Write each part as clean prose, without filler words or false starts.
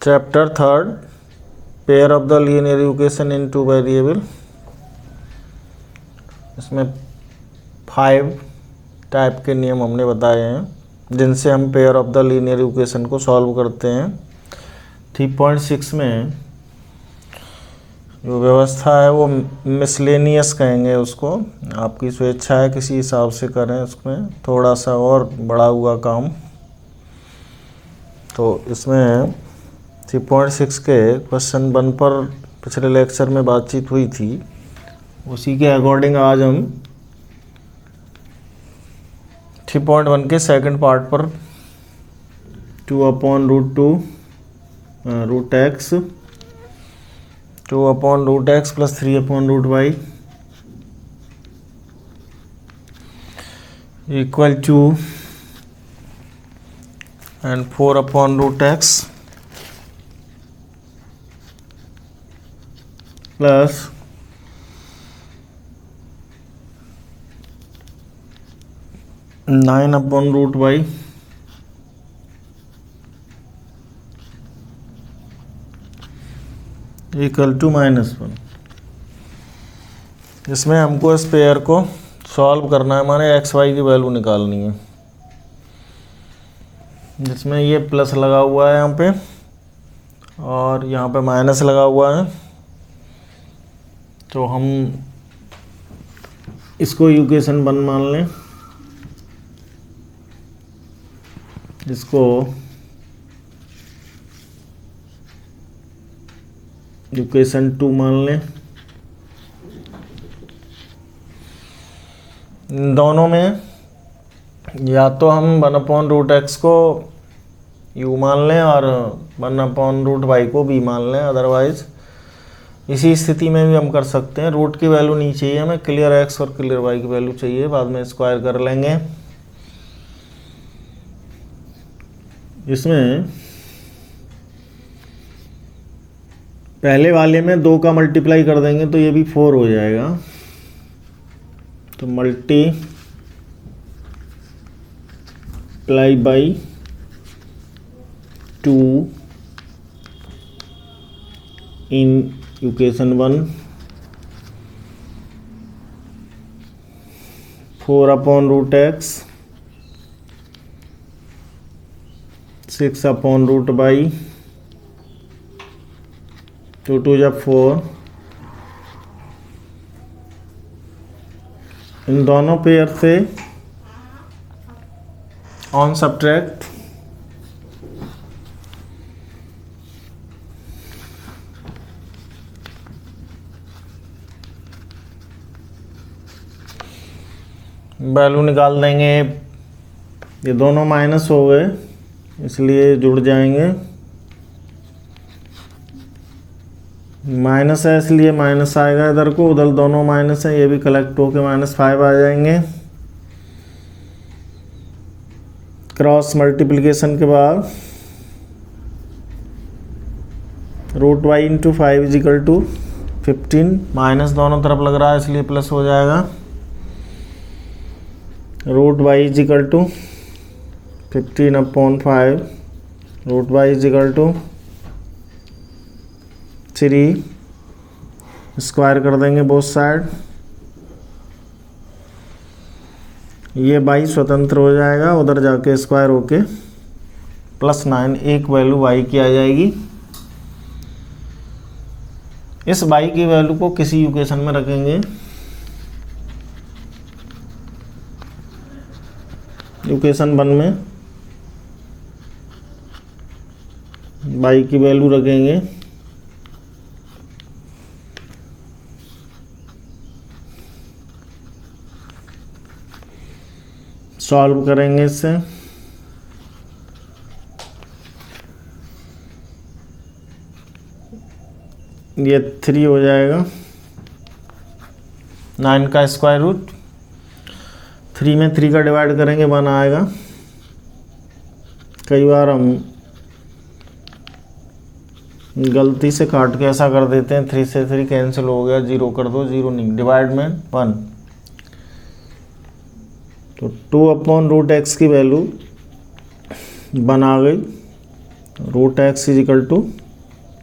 Chapter third, pair of the linear equation in two variable. इसमें 5 type के नियम हमने बताए हैं जिनसे हम pair of the linear equation को सॉल्व करते हैं। 3.6 में जो व्यवस्था है वो मिसलेनियस कहेंगे उसको, आपकी स्वेच्छा है किसी हिसाब से करें, उसमें थोड़ा सा और बड़ा हुआ काम। तो इसमें 3.6 के क्वेश्चन 1 पर पिछले लेक्चर में बातचीत हुई थी, उसी के अकॉर्डिंग आज हम 3.1 के सेकंड पार्ट पर 2/√2 √x 2/√x + 3/√y = and 4/√x plus 9/√y = -1। इसमें हमको इस पेयर को सॉल्व करना है, माने एक्स वाई की वैल्यू निकालनी है, जिसमें ये प्लस लगा हुआ है यहाँ पे और यहाँ पे माइनस लगा हुआ है। तो हम इसको इक्वेशन 1 मान लें, इसको इक्वेशन 2 मान लें। इन दोनों में या तो हम 1/√x को u मान लें और 1/√y को b मान लें, अदरवाइज इसी स्थिति में भी हम कर सकते हैं। रूट की वैल्यू नहीं चाहिए हमें, क्लियर x और क्लियर y की वैल्यू चाहिए, बाद में स्क्वायर कर लेंगे। इसमें पहले वाले में 2 का मल्टीप्लाई कर देंगे तो ये भी 4 हो जाएगा। तो multiply by 2 in equation 1, 4/√x 6/√y 2 2 = 4। इन दोनों पेयर से ऑन सब्ट्रैक्ट वैल्यू निकाल देंगे। ये दोनों माइनस हो गए इसलिए जुड़ जाएंगे, माइनस है इसलिए माइनस आएगा इधर को, उधर दोनों माइनस है, ये भी कलेक्ट होके -5 आ जाएंगे। क्रॉस मल्टीप्लिकेशन के बाद √y × 5 = 15, माइनस दोनों तरफ लग रहा है इसलिए प्लस हो जाएगा। √y = 15/5 √y = 3, स्क्वायर कर देंगे बोथ साइड। ये y स्वतंत्र हो जाएगा, उधर जाके स्क्वायर होके +9, एक वैल्यू y की आ जाएगी। इस y की वैल्यू को किसी इक्वेशन में रखेंगे, इक्वेशन 1 में y की वैल्यू रखेंगे सॉल्व करेंगे इससे। ये 3 हो जाएगा, 9 का स्क्वायर रूट, 3 में 3 का डिवाइड करेंगे 1 आएगा। कई बार हम गलती से काट के ऐसा कर देते हैं, 3 से 3 कैंसिल हो गया, 0 कर दो, 0 नहीं, डिवाइड में 1। तो 2/√x की वैल्यू 1 आ गई। Root X is equal to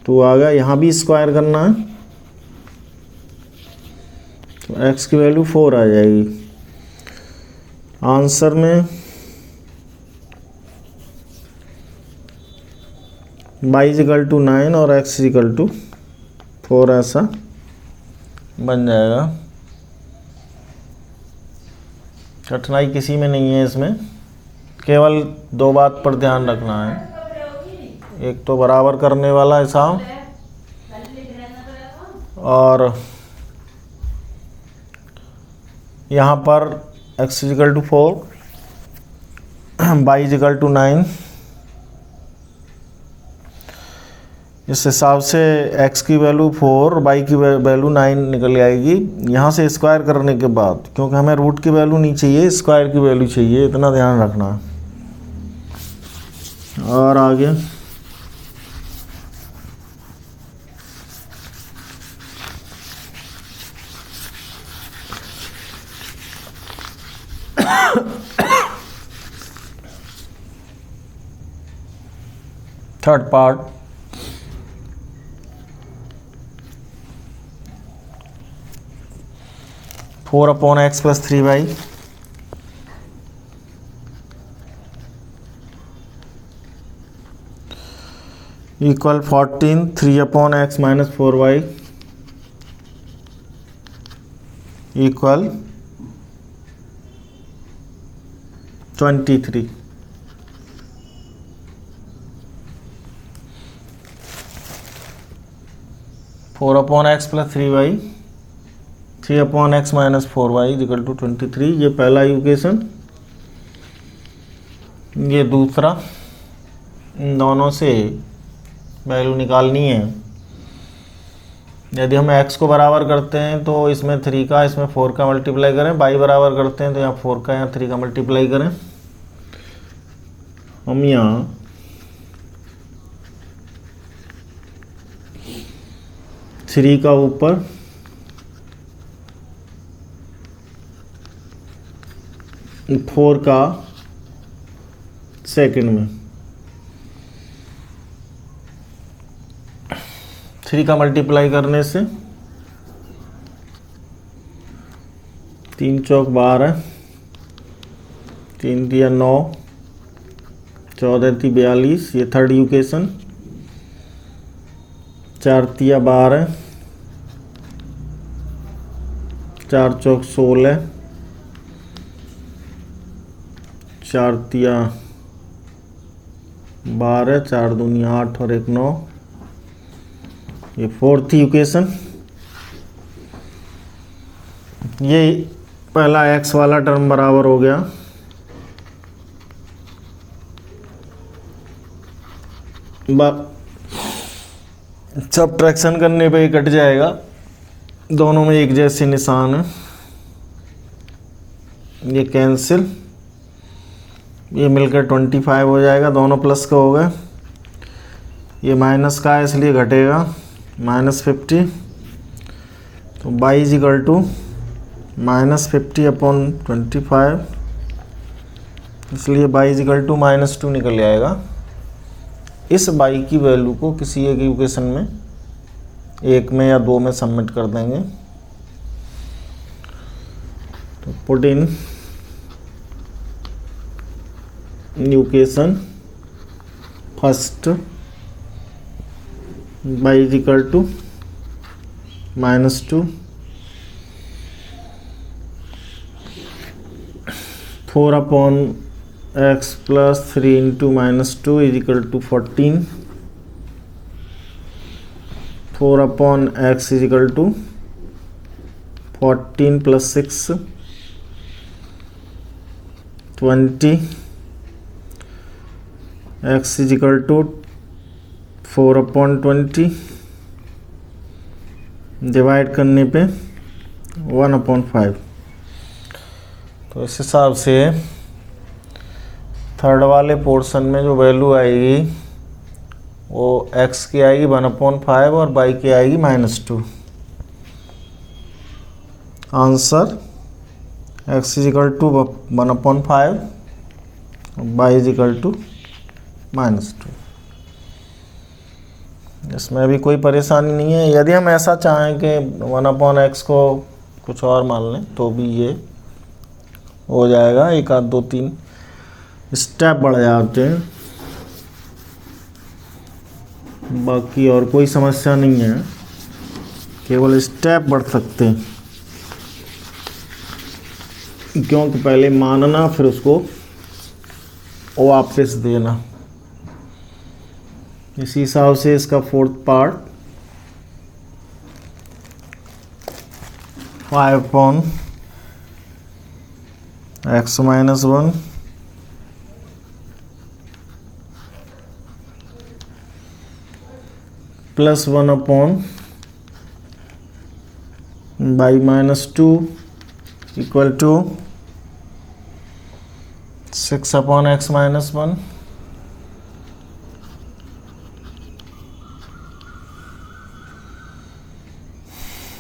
2 आ गया। यहाँ भी स्क्वायर करना है तो एक्स की वैल्यू 4 आ जाएगी। आंसर में y इज इक्वल टू 9 और x इज इक्वल टू 4 ऐसा बन जाएगा। कठिनाई किसी में नहीं है इसमें, केवल 2 बात पर ध्यान रखना है। एक तो बराबर करने वाला हिसाब और यहाँ पर x is equal to 4, y is equal to 9। इस हिसाब से x की वैल्यू 4, y की वैल्यू 9 निकल आएगी। यहाँ से स्क्वायर करने के बाद, क्योंकि हमें रूट की वैल्यू नहीं चाहिए, स्क्वायर की वैल्यू चाहिए, इतना ध्यान रखना। और आगे third part, four upon x plus 3y equal 14, 3 upon x minus 4y equal 23। Four upon x plus 3y, 3 upon x minus 4y equal to 23। ये पहला इक्वेशन। ये दूसरा, इन दोनों से वैल्यू निकालनी है। यदि हम x को बराबर करते हैं तो इसमें 3 का, इसमें 4 का मल्टीप्लाई करें। y बराबर करते हैं तो यहाँ 4 का, यहाँ 3 का मल्टीप्लाई करें। हम यहाँ थ्री का ऊपर फोर का सेकंड में, 3 का मल्टीप्लाई करने से 3 चौक 12, 3 दिया 9, 14 थी 42। ये थर्ड इक्वेशन। 4 तिया 12, 4 चौक 16, 4 तिया 12, 4 दूनी 8 और 1 9। ये फोर्थ इक्वेशन। ये पहला x वाला टर्म बराबर हो गया। सब्ट्रैक्शन करने पे ही कट जाएगा, दोनों में एक जैसे निशान है। ये कैंसिल, ये मिलकर 25 हो जाएगा, दोनों प्लस का हो गए। ये माइनस का है इसलिए घटेगा, -50। तो y is equal to -50 upon 25, इसलिए y इज इक्वल टू -2 निकल आएगा। इस y की वैल्यू को किसी एक इक्वेशन में, एक में या 2 में सबमिट कर देंगे। तो put in equation first, y is equal to -2, 4 upon x plus 3 into -2 is equal to 14, 4 upon x is equal to 14 plus 6 20, x is equal to 4 upon 20, divide करने पे 1/5। तो इस हिसाब से थर्ड वाले पोर्शन में जो वैल्यू आएगी वो x की आएगी 1/5 और y की आएगी -2। Answer x is equal to 1/5, y is equal to -2। इसमें भी कोई परेशानी नहीं है। यदि हम ऐसा चाहें कि 1/x को कुछ और मान लें तो भी ये हो जाएगा। 1 2 3 स्टेप बढ़ जाते हैं, बाकी और कोई समस्या नहीं है, केवल स्टेप बढ़ सकते हैं, क्योंकि पहले मानना फिर उसको वापस देना। इसी हिसाब से इसका fourth part 5/x-1 plus 1/y-2 equal to 6/x-1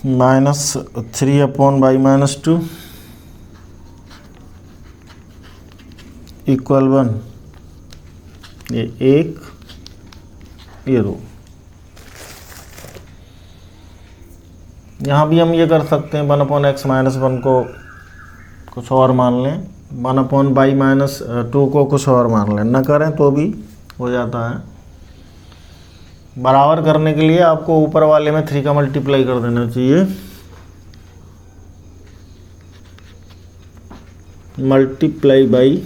minus 3/y-2 equal 1। ये 1 ये 2। यहाँ भी हम ये कर सकते हैं 1/x-1 को कुछ और मान लें, 1/y-2 को कुछ और मान लें, न करें तो भी हो जाता है। बराबर करने के लिए आपको ऊपर वाले में 3 का मल्टीप्लाई कर देना चाहिए। मल्टीप्लाई बाई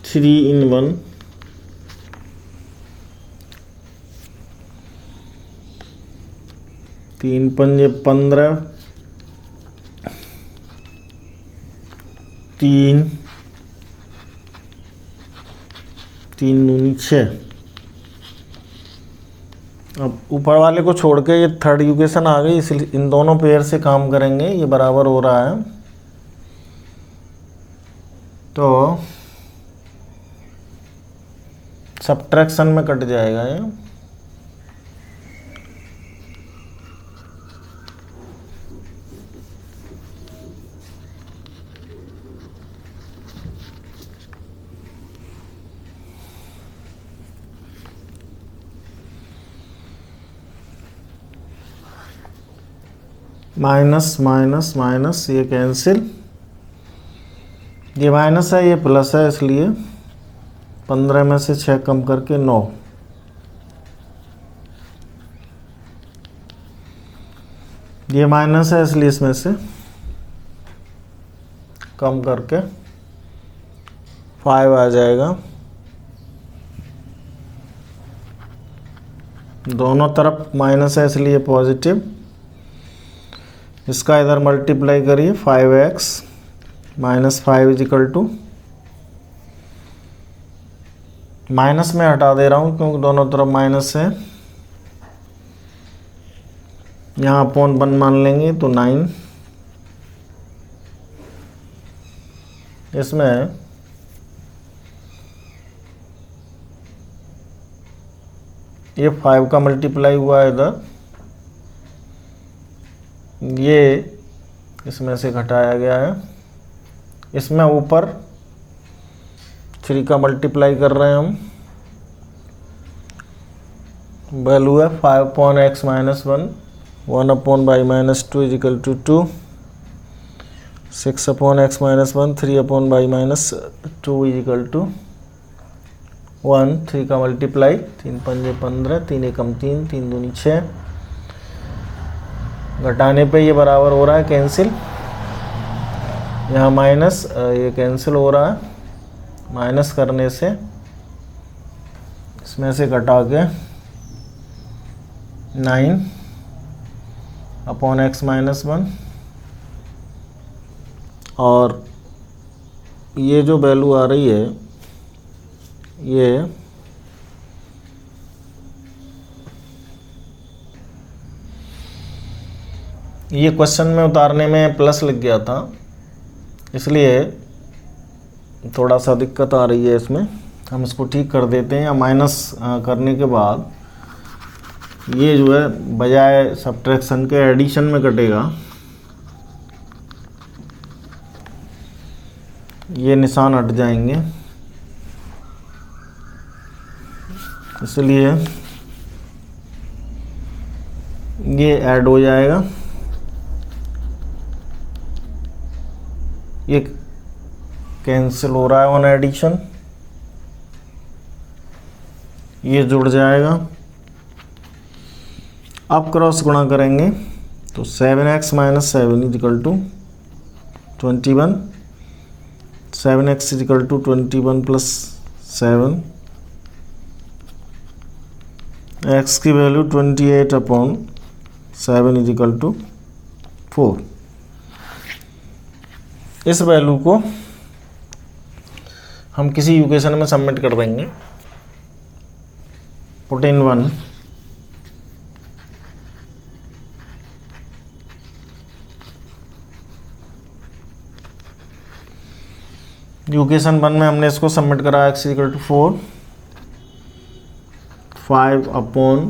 3 in 1 3 पंजे 15 3 3 दूनी 6। अब ऊपर वाले को छोड़ के ये थर्ड इक्वेशन आ गई, इसलिए इन दोनों पेयर से काम करेंगे। ये बराबर हो रहा है तो सब्ट्रैक्शन में कट जाएगा ये। माइनस माइनस माइनस ये कैंसिल, ये माइनस है ये प्लस है, इसलिए 15 में से 6 कम करके 9। ये माइनस है इसलिए इसमें से कम करके 5 आ जाएगा। दोनों तरफ माइनस है इसलिए पॉजिटिव। इसका इधर मल्टीप्लाई करिए 5x-5 इजिकल टू, माइनस में हटा दे रहा हूँ क्योंकि दोनों तरफ माइनस है। यहाँ अपॉन 1 मान लेंगे तो 9। इसमें ये 5 का मल्टीप्लाई हुआ है इधर, ये इसमें से घटाया गया है। इसमें ऊपर 3 का मल्टीप्लाई कर रहे हैं हम, वैल्यू है 5/x-1 1/y-2 is equal to 2, 6/x-1 3/y-2 is equal to 1। 3 का मल्टीप्लाई 3 पंजे 15 3 एकम 3 3 दूनी 6। घटाने पे ये बराबर हो रहा है कैंसिल, यहाँ माइनस ये कैंसिल हो रहा है। माइनस करने से इसमें से घटा के 9/x-1 और ये जो वैल्यू आ रही है ये क्वेश्चन में उतारने में प्लस लिख गया था, इसलिए थोड़ा सा दिक्कत आ रही है इसमें। हम इसको ठीक कर देते हैं, या माइनस करने के बाद ये जो है बजाय सब्ट्रैक्शन के एडिशन में कटेगा। ये निशान हट जाएंगे। इसलिए ये ऐड हो जाएगा, ये कैंसिल हो रहा है ऑन एडिशन, ये जुड़ जाएगा। अब क्रॉस गुणा करेंगे तो 7x minus 7 is equal to 21, 7x is equal to 21 plus 7, x की वैल्यू 28 अपॉन 7 इजिकल टू 4। इस वैल्यू को हम किसी इक्वेशन में सबमिट कर देंगे। पुट इन 1, इक्वेशन 1 में हमने इसको सबमिट करा x equal to 4, 5 upon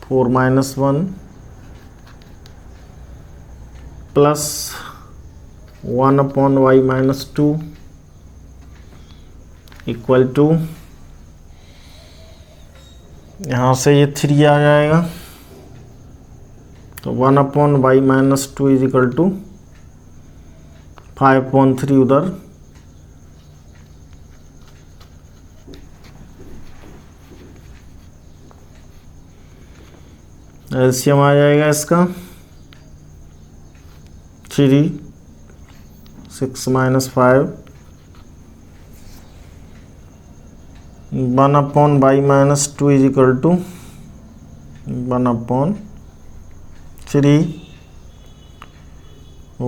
4 minus 1 plus 1 upon y minus 2 equal to, यहाँ से ये 3 आ जाएगा तो 1 upon y minus 2 is equal to 5 upon 3 उधर, एलसीएम आ जाएगा इसका 3, 6 minus 5, 1 upon y minus 2 is equal to 1 upon 3,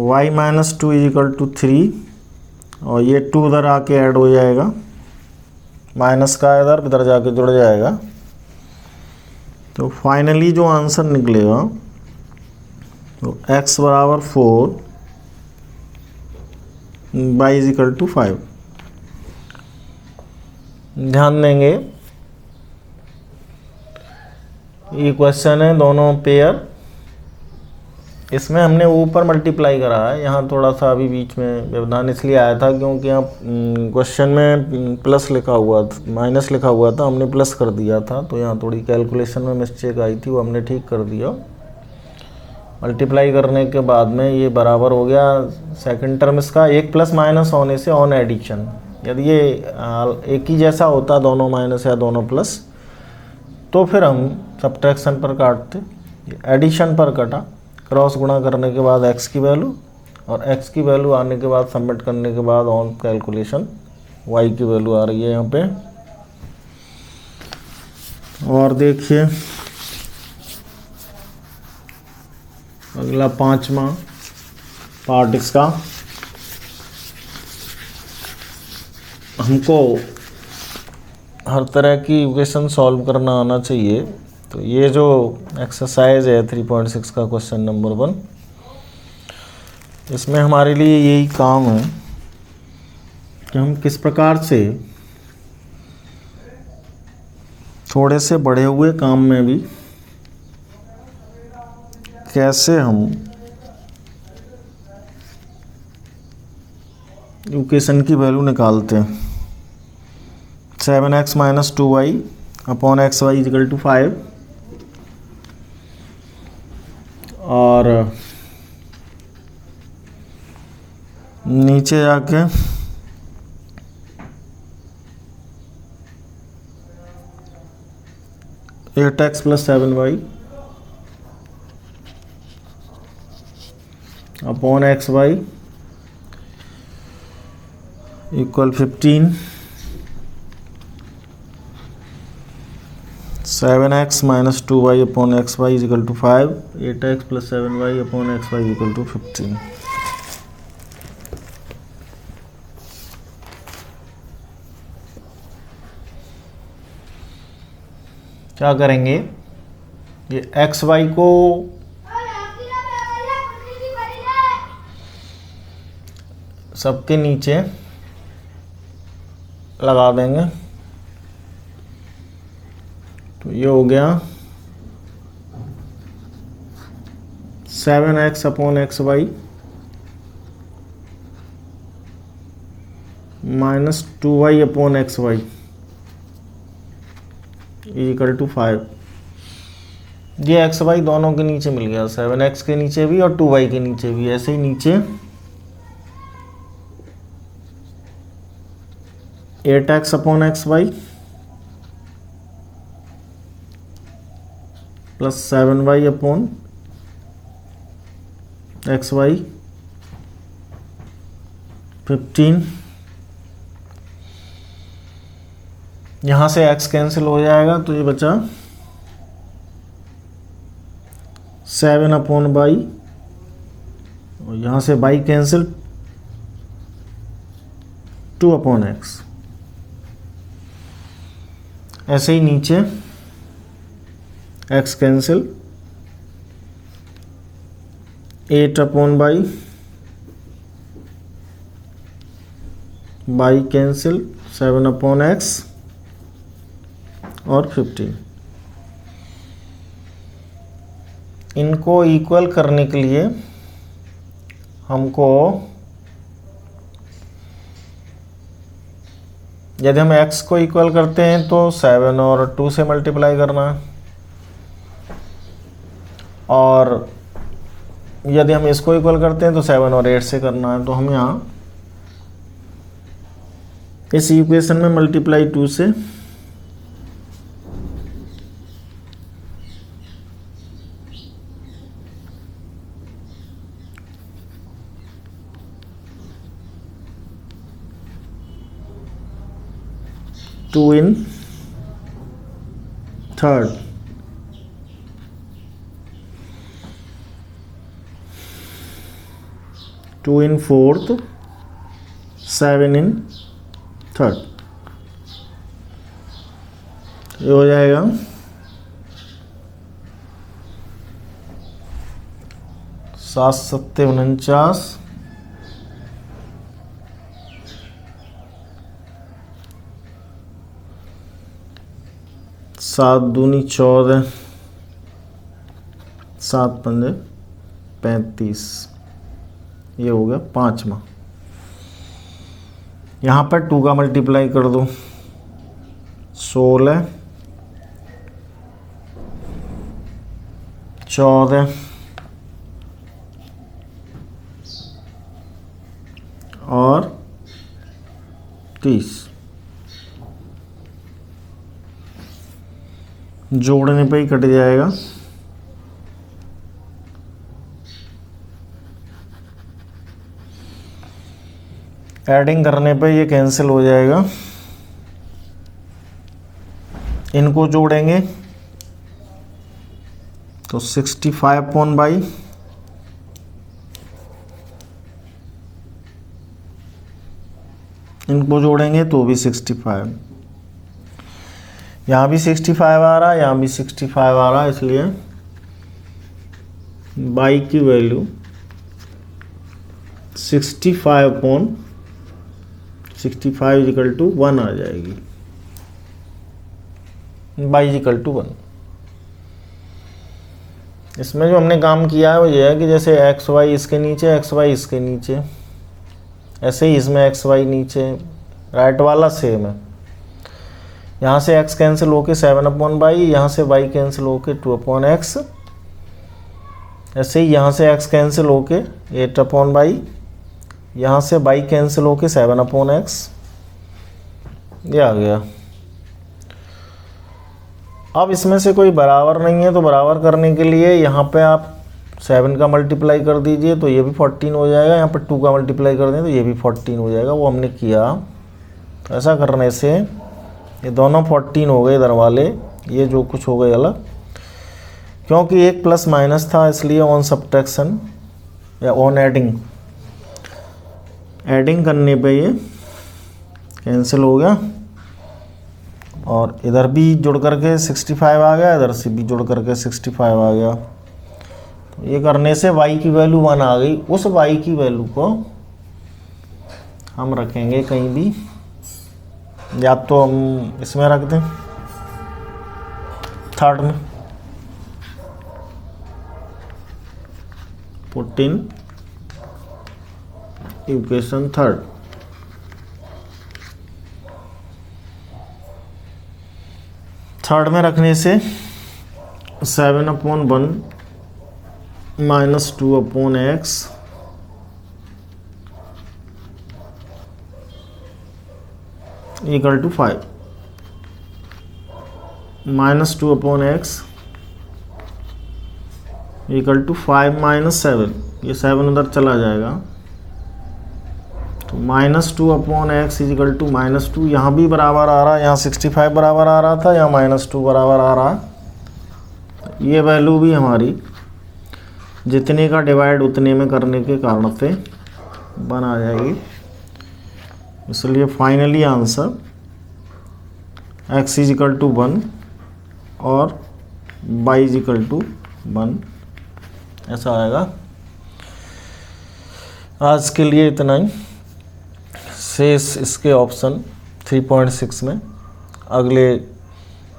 y minus 2 is equal to 3, और ये 2 उधर आके ऐड हो जाएगा, माइनस का इधर जाके जुड़ जाएगा। तो फाइनली जो आंसर निकलेगा तो x बराबर 4, y इज इक्वल टू 5। ध्यान देंगे ये क्वेश्चन है दोनों पेयर, इसमें हमने ऊपर मल्टीप्लाई करा है। यहाँ थोड़ा सा अभी बीच में व्यवधान इसलिए आया था क्योंकि यहाँ क्वेश्चन में प्लस लिखा हुआ था, माइनस लिखा हुआ था, हमने प्लस कर दिया था, तो यहाँ थोड़ी कैलकुलेशन में मिस्टेक आई थी, वो हमने ठीक कर दिया। मल्टीप्लाई करने के बाद में ये बराबर हो गया सेकंड टर्म इसका, एक प्लस माइनस होने से ऑन एडिशन। यदि ये एक ही जैसा होता दोनों माइनस या दोनों प्लस तो फिर हम सब्ट्रैक्शन पर काटते, एडिशन पर कटा। क्रॉस गुणा करने के बाद x की वैल्यू और x की वैल्यू आने के बाद सबमिट करने के बाद ऑन कैलकुलेशन y की वैल्यू आ रही है यहाँ पे। और देखिए अगला 5वां पार्ट इसका, हमको हर तरह की इक्वेशन सॉल्व करना आना चाहिए। तो ये जो एक्सरसाइज है 3.6 का क्वेश्चन नंबर 1, इसमें हमारे लिए यही काम है कि हम किस प्रकार से थोड़े से बढ़े हुए काम में भी कैसे हम इक्वेशन की वैल्यू निकालते हैं। 7x minus 2y upon x y is equal to 5, और नीचे जाके eight x plus 7y upon x y equal 15, 7x minus 2y upon x y is equal to 5, 8x plus 7y upon x y equal to 15। क्या करेंगे, ये x Y को सबके नीचे लगा देंगे। तो ये हो गया 7x upon x y minus 2y upon x y equal to 5। ये एक्स वाई दोनों के नीचे मिल गया, 7x के नीचे भी और 2y के नीचे भी। ऐसे ही नीचे 8x upon x y plus 7y upon x y 15। यहाँ से x कैंसिल हो जाएगा तो ये बचा 7 अपॉन बाई, और यहाँ से बाई कैंसिल 2 अपॉन एक्स। ऐसे ही नीचे x cancel 8 upon by, by cancel 7 upon x और 15। इनको इक्वल करने के लिए हमको, यदि हम x को इक्वल करते हैं तो 7 और 2 से मल्टीप्लाई करना है, और यदि हम इसको इक्वल करते हैं तो 7 और 8 से करना है। तो हम यहाँ इस इक्वेशन में मल्टीप्लाई 2 से two in third, two in fourth, 7 in third. ये हो जाएगा 7 सत्ते 49, 7 दूनी 14, 7 पंजे 35। ये हो गया 5वां। यहाँ पर 2 का मल्टीप्लाई कर दो, 16, 14 और 30। जोड़ने पे ही कट जाएगा। ऐडिंग करने पे ये कैंसिल हो जाएगा। इनको जोड़ेंगे तो 65 अपॉन बाई, इनको जोड़ेंगे तो भी 65। यहाँ भी 65 आ रहा है, यहाँ भी 65 आ रहा है, इसलिए बाई की वैल्यू 65 अपॉन 65 इजिकल टू 1 आ जाएगी। Y is equal to 1। इसमें जो हमने काम किया है वो ये है कि जैसे एक्स वाई इसके नीचे, एक्स वाई इसके नीचे, ऐसे ही इसमें एक्स वाई नीचे, राइट वाला सेम है। यहाँ से x कैंसिल होके 7 अपॉन बाई, यहाँ से y कैंसिल होके 2 अपॉन एक्स। ऐसे ही यहाँ से x कैंसिल होके 8 अपॉन बाई, यहाँ से y कैंसिल होके 7 अपॉन एक्स। ये आ गया। अब इसमें से कोई बराबर नहीं है, तो बराबर करने के लिए यहाँ पे आप 7 का मल्टीप्लाई कर दीजिए तो ये भी 14 हो जाएगा। यहाँ पर 2 का मल्टीप्लाई कर दें तो ये भी 14 हो जाएगा। वो हमने किया। तो ऐसा करने से ये दोनों 14 हो गए इधर वाले, ये जो कुछ हो गए अलग, क्योंकि एक प्लस माइनस था इसलिए ऑन सब्ट्रैक्शन या ऑन एडिंग, एडिंग करने पे ये कैंसिल हो गया। और इधर भी जुड़ करके 65 आ गया, इधर से भी जुड़ करके 65 आ गया। तो ये करने से y की वैल्यू 1 आ गई। उस y की वैल्यू को हम रखेंगे कहीं भी, या तो हम इसमें रख दें थर्ड में, 14 इक्वेशन थर्ड। थर्ड में रखने से 7/1 - 2/x = 5 - 2/x = 5 - 7, ये 7 उधर चला जाएगा, तो -2/x = -2, यहाँ भी बराबर आ रहा है, यहाँ 65 बराबर आ रहा था, यहाँ -2 बराबर आ रहा है। ये वैल्यू भी हमारी जितने का डिवाइड उतने में करने के कारण से बन आ जाएगी। इसलिए फाइनली आंसर x = 1 और y = 1 ऐसा आएगा। आज के लिए इतना ही। शेष इसके ऑप्शन 3.6 में अगले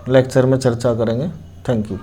लेक्चर में चर्चा करेंगे। Thank you.